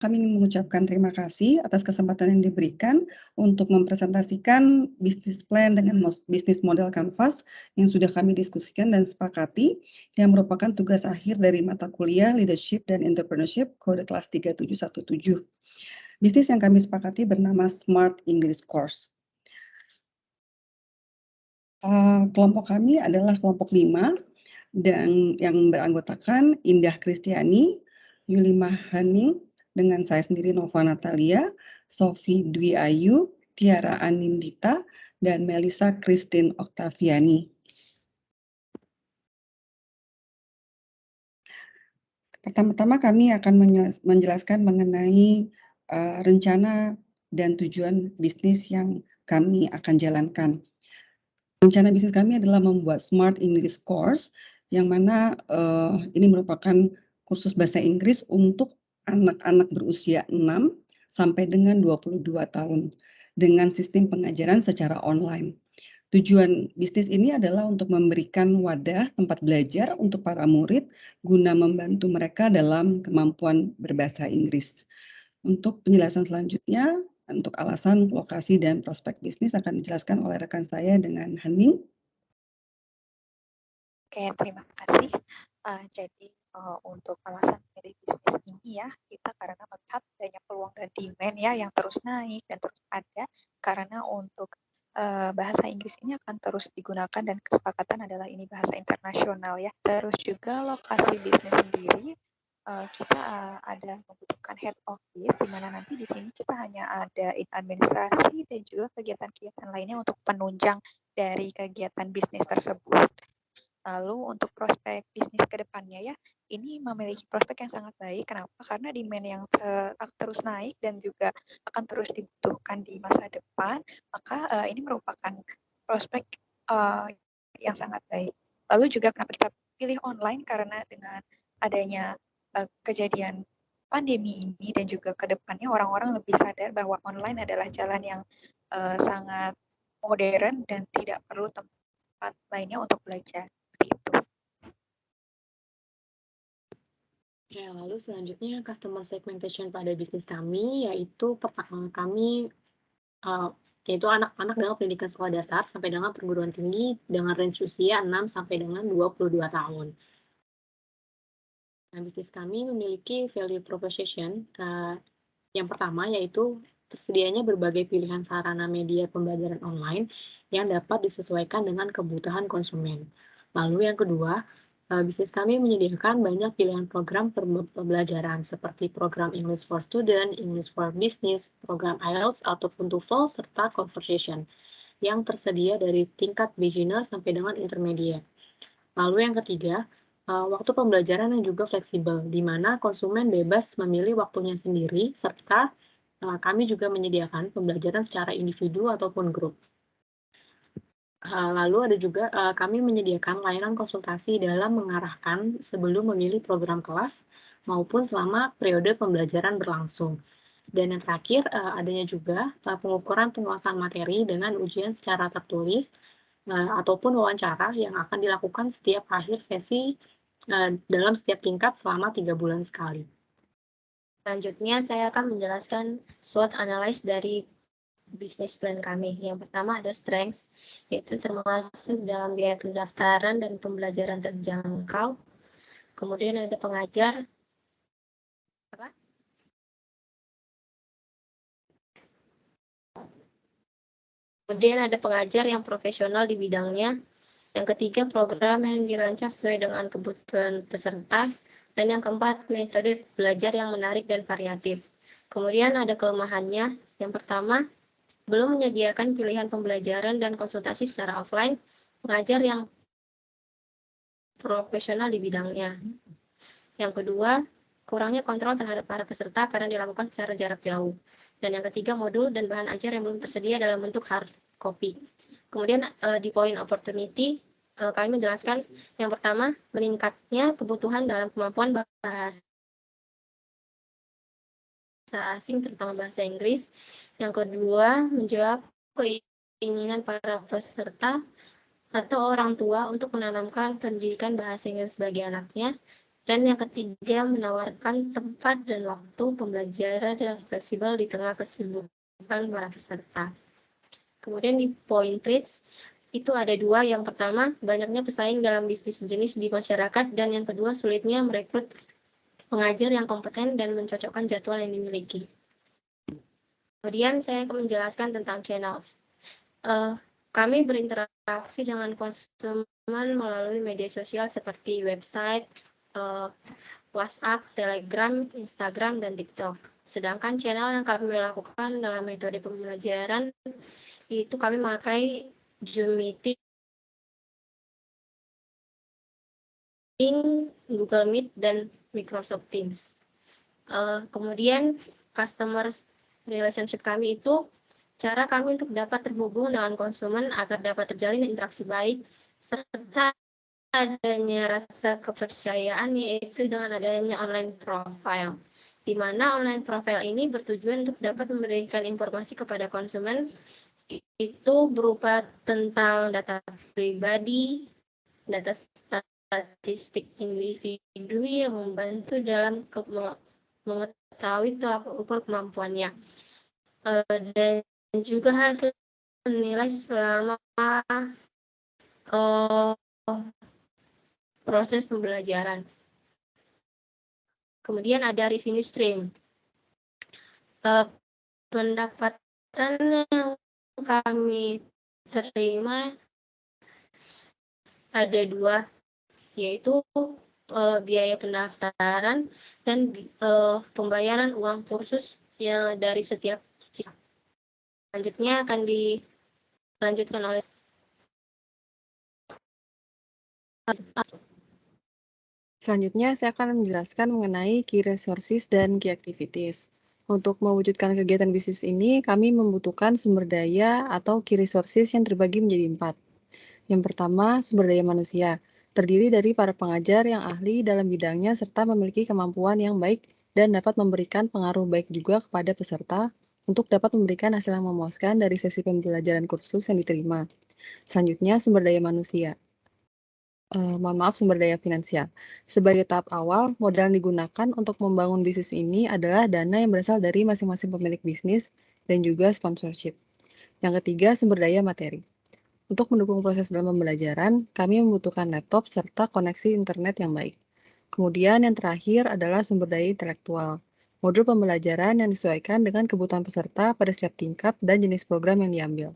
Kami ingin mengucapkan terima kasih atas kesempatan yang diberikan untuk mempresentasikan bisnis plan dengan bisnis model Canvas yang sudah kami diskusikan dan sepakati, yang merupakan tugas akhir dari mata kuliah Leadership dan Entrepreneurship Kode Kelas 3717. Bisnis yang kami sepakati bernama Smart English Course. Kelompok kami adalah kelompok 5 dan yang beranggotakan Indah Kristiani, Yulima Haning, dengan saya sendiri Nova Natalia, Sofi Dwi Ayu, Tiara Anindita, dan Melisa Christine Oktaviani. Pertama-tama kami akan menjelaskan mengenai rencana dan tujuan bisnis yang kami akan jalankan. Rencana bisnis kami adalah membuat Smart English Course, yang mana ini merupakan kursus bahasa Inggris untuk anak-anak berusia 6 sampai dengan 22 tahun dengan sistem pengajaran secara online. Tujuan bisnis ini adalah untuk memberikan wadah tempat belajar untuk para murid guna membantu mereka dalam kemampuan berbahasa Inggris. Untuk penjelasan selanjutnya, untuk alasan, lokasi, dan prospek bisnis akan dijelaskan oleh rekan saya dengan Haning. Oke, terima kasih. Jadi untuk alasan memilih bisnis ini ya, kita karena melihat banyak peluang dan demand ya yang terus naik dan terus ada, karena untuk bahasa Inggris ini akan terus digunakan dan kesepakatan adalah ini bahasa internasional ya. Terus juga lokasi bisnis sendiri, kita ada membutuhkan head office, di mana nanti di sini kita hanya ada administrasi dan juga kegiatan-kegiatan lainnya untuk penunjang dari kegiatan bisnis tersebut. Lalu untuk prospek bisnis ke depannya ya, ini memiliki prospek yang sangat baik. Kenapa? Karena demand yang terus naik dan juga akan terus dibutuhkan di masa depan, maka ini merupakan prospek yang sangat baik. Lalu juga kenapa kita pilih online, karena dengan adanya kejadian pandemi ini dan juga ke depannya orang-orang lebih sadar bahwa online adalah jalan yang sangat modern dan tidak perlu tempat lainnya untuk belajar. Itu. Ya, lalu selanjutnya customer segmentation pada bisnis kami, yaitu pertama kami yaitu anak-anak dalam pendidikan sekolah dasar sampai dengan perguruan tinggi dengan range usia 6 sampai dengan 22 tahun. Nah, bisnis kami memiliki value proposition yang pertama yaitu tersedianya berbagai pilihan sarana media pembelajaran online yang dapat disesuaikan dengan kebutuhan konsumen. Lalu yang kedua, bisnis kami menyediakan banyak pilihan program pembelajaran seperti program English for Student, English for Business, program IELTS ataupun TOEFL serta Conversation yang tersedia dari tingkat beginner sampai dengan intermediate. Lalu yang ketiga, waktu pembelajaran yang juga fleksibel, di mana konsumen bebas memilih waktunya sendiri, serta kami juga menyediakan pembelajaran secara individu ataupun grup. Lalu ada juga kami menyediakan layanan konsultasi dalam mengarahkan sebelum memilih program kelas maupun selama periode pembelajaran berlangsung. Dan yang terakhir, adanya juga pengukuran penguasaan materi dengan ujian secara tertulis ataupun wawancara yang akan dilakukan setiap akhir sesi dalam setiap tingkat selama 3 bulan sekali. Selanjutnya, saya akan menjelaskan SWOT analysis dari bisnis plan kami. Yang pertama ada strengths, yaitu termasuk dalam biaya pendaftaran dan pembelajaran terjangkau. Kemudian ada pengajar. Kemudian ada pengajar yang profesional di bidangnya. Yang ketiga, program yang dirancang sesuai dengan kebutuhan peserta. Dan yang keempat, metode belajar yang menarik dan variatif. Kemudian ada kelemahannya. Yang pertama, belum menyediakan pilihan pembelajaran dan konsultasi secara offline, pengajar yang profesional di bidangnya. Yang kedua, kurangnya kontrol terhadap para peserta karena dilakukan secara jarak jauh. Dan yang ketiga, modul dan bahan ajar yang belum tersedia dalam bentuk hard copy. Kemudian di point opportunity, kami menjelaskan yang pertama, meningkatnya kebutuhan dalam kemampuan bahasa asing, terutama bahasa Inggris. Yang kedua, menjawab keinginan para peserta atau orang tua untuk menanamkan pendidikan bahasa Inggris bagi anaknya. Dan yang ketiga, menawarkan tempat dan waktu pembelajaran yang fleksibel di tengah kesibukan para peserta. Kemudian di poin traits, itu ada dua. Yang pertama, banyaknya pesaing dalam bisnis jenis di masyarakat, dan yang kedua, sulitnya merekrut pengajar yang kompeten dan mencocokkan jadwal yang dimiliki. Kemudian saya akan menjelaskan tentang channels. Kami berinteraksi dengan konsumen melalui media sosial seperti website, WhatsApp, Telegram, Instagram, dan TikTok. Sedangkan channel yang kami lakukan dalam metode pembelajaran itu kami memakai Zoom Meeting, Google Meet, dan Microsoft Teams. Kemudian customer relationship kami itu cara kami untuk dapat terhubung dengan konsumen agar dapat terjalin interaksi baik, serta adanya rasa kepercayaan, yaitu dengan adanya online profile, di mana online profile ini bertujuan untuk dapat memberikan informasi kepada konsumen itu berupa tentang data pribadi, data statistik individu yang membantu dalam mengetahui tolak ukur kemampuannya, dan juga hasil nilai selama proses pembelajaran. Kemudian ada revenue stream. Pendapatan yang kami terima ada dua, yaitu biaya pendaftaran dan pembayaran uang kursus yang dari setiap siswa. Selanjutnya akan dilanjutkan oleh Selanjutnya, saya akan menjelaskan mengenai key resources dan key activities. Untuk mewujudkan kegiatan bisnis ini, kami membutuhkan sumber daya atau key resources yang terbagi menjadi 4. Yang pertama, sumber daya manusia, terdiri dari para pengajar yang ahli dalam bidangnya serta memiliki kemampuan yang baik dan dapat memberikan pengaruh baik juga kepada peserta untuk dapat memberikan hasil yang memuaskan dari sesi pembelajaran kursus yang diterima. Selanjutnya, sumber daya manusia. Sumber daya finansial. Sebagai tahap awal, modal yang digunakan untuk membangun bisnis ini adalah dana yang berasal dari masing-masing pemilik bisnis dan juga sponsorship. Yang ketiga, sumber daya materi. Untuk mendukung proses dalam pembelajaran, kami membutuhkan laptop serta koneksi internet yang baik. Kemudian yang terakhir adalah sumber daya intelektual. Modul pembelajaran yang disesuaikan dengan kebutuhan peserta pada setiap tingkat dan jenis program yang diambil.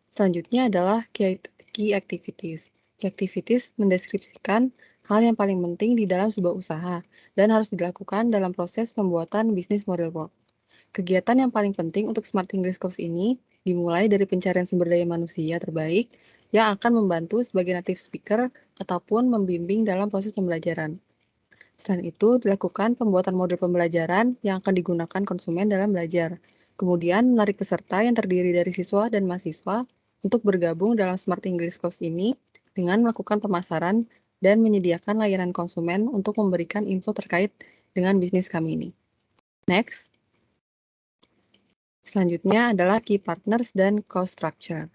Selanjutnya adalah key activities. Key activities mendeskripsikan hal yang paling penting di dalam sebuah usaha dan harus dilakukan dalam proses pembuatan bisnis model work. Kegiatan yang paling penting untuk Smart English Course ini dimulai dari pencarian sumber daya manusia terbaik yang akan membantu sebagai native speaker ataupun membimbing dalam proses pembelajaran. Selain itu, dilakukan pembuatan model pembelajaran yang akan digunakan konsumen dalam belajar. Kemudian, menarik peserta yang terdiri dari siswa dan mahasiswa untuk bergabung dalam Smart English Course ini dengan melakukan pemasaran dan menyediakan layanan konsumen untuk memberikan info terkait dengan bisnis kami ini. Next. Selanjutnya adalah key partners dan cost structure.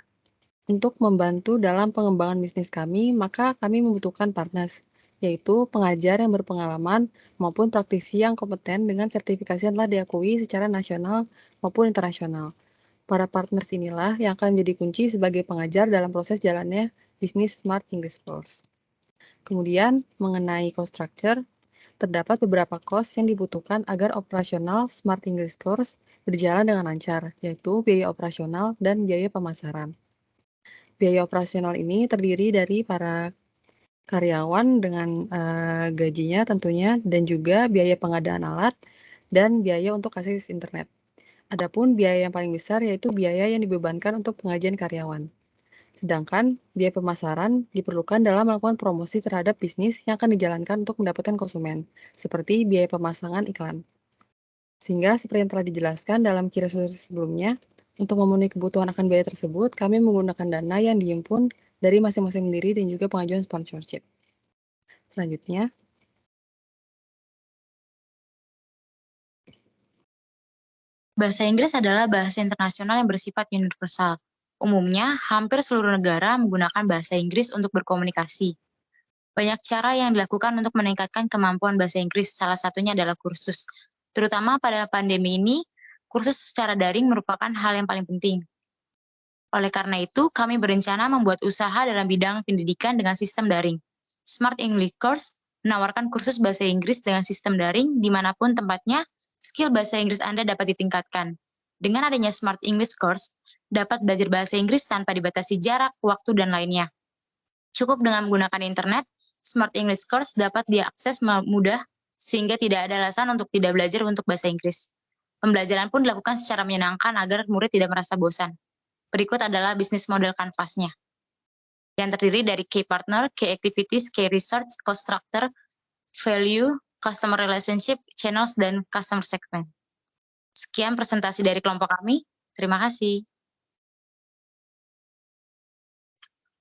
Untuk membantu dalam pengembangan bisnis kami, maka kami membutuhkan partners, yaitu pengajar yang berpengalaman maupun praktisi yang kompeten dengan sertifikasi yang telah diakui secara nasional maupun internasional. Para partners inilah yang akan menjadi kunci sebagai pengajar dalam proses jalannya bisnis Smart English Course. Kemudian, mengenai cost structure, terdapat beberapa cost yang dibutuhkan agar operasional Smart English Course berjalan dengan lancar, yaitu biaya operasional dan biaya pemasaran. Biaya operasional ini terdiri dari para karyawan dengan gajinya tentunya, dan juga biaya pengadaan alat dan biaya untuk akses internet. Adapun biaya yang paling besar yaitu biaya yang dibebankan untuk pengajian karyawan. Sedangkan biaya pemasaran diperlukan dalam melakukan promosi terhadap bisnis yang akan dijalankan untuk mendapatkan konsumen, seperti biaya pemasangan iklan. Sehingga seperti yang telah dijelaskan dalam key resources sebelumnya, untuk memenuhi kebutuhan akan biaya tersebut, kami menggunakan dana yang dihimpun dari masing-masing pendiri dan juga pengajuan sponsorship. Selanjutnya, bahasa Inggris adalah bahasa internasional yang bersifat universal. Umumnya, hampir seluruh negara menggunakan bahasa Inggris untuk berkomunikasi. Banyak cara yang dilakukan untuk meningkatkan kemampuan bahasa Inggris, salah satunya adalah kursus. Terutama pada pandemi ini, kursus secara daring merupakan hal yang paling penting. Oleh karena itu, kami berencana membuat usaha dalam bidang pendidikan dengan sistem daring. Smart English Course menawarkan kursus bahasa Inggris dengan sistem daring dimanapun tempatnya, skill bahasa Inggris Anda dapat ditingkatkan. Dengan adanya Smart English Course, dapat belajar bahasa Inggris tanpa dibatasi jarak, waktu, dan lainnya. Cukup dengan menggunakan internet, Smart English Course dapat diakses mudah sehingga tidak ada alasan untuk tidak belajar untuk bahasa Inggris. Pembelajaran pun dilakukan secara menyenangkan agar murid tidak merasa bosan. Berikut adalah bisnis model kanvasnya, yang terdiri dari key partner, key activities, key research, cost structure, value, customer relationship, channels, dan customer segment. Sekian presentasi dari kelompok kami. Terima kasih.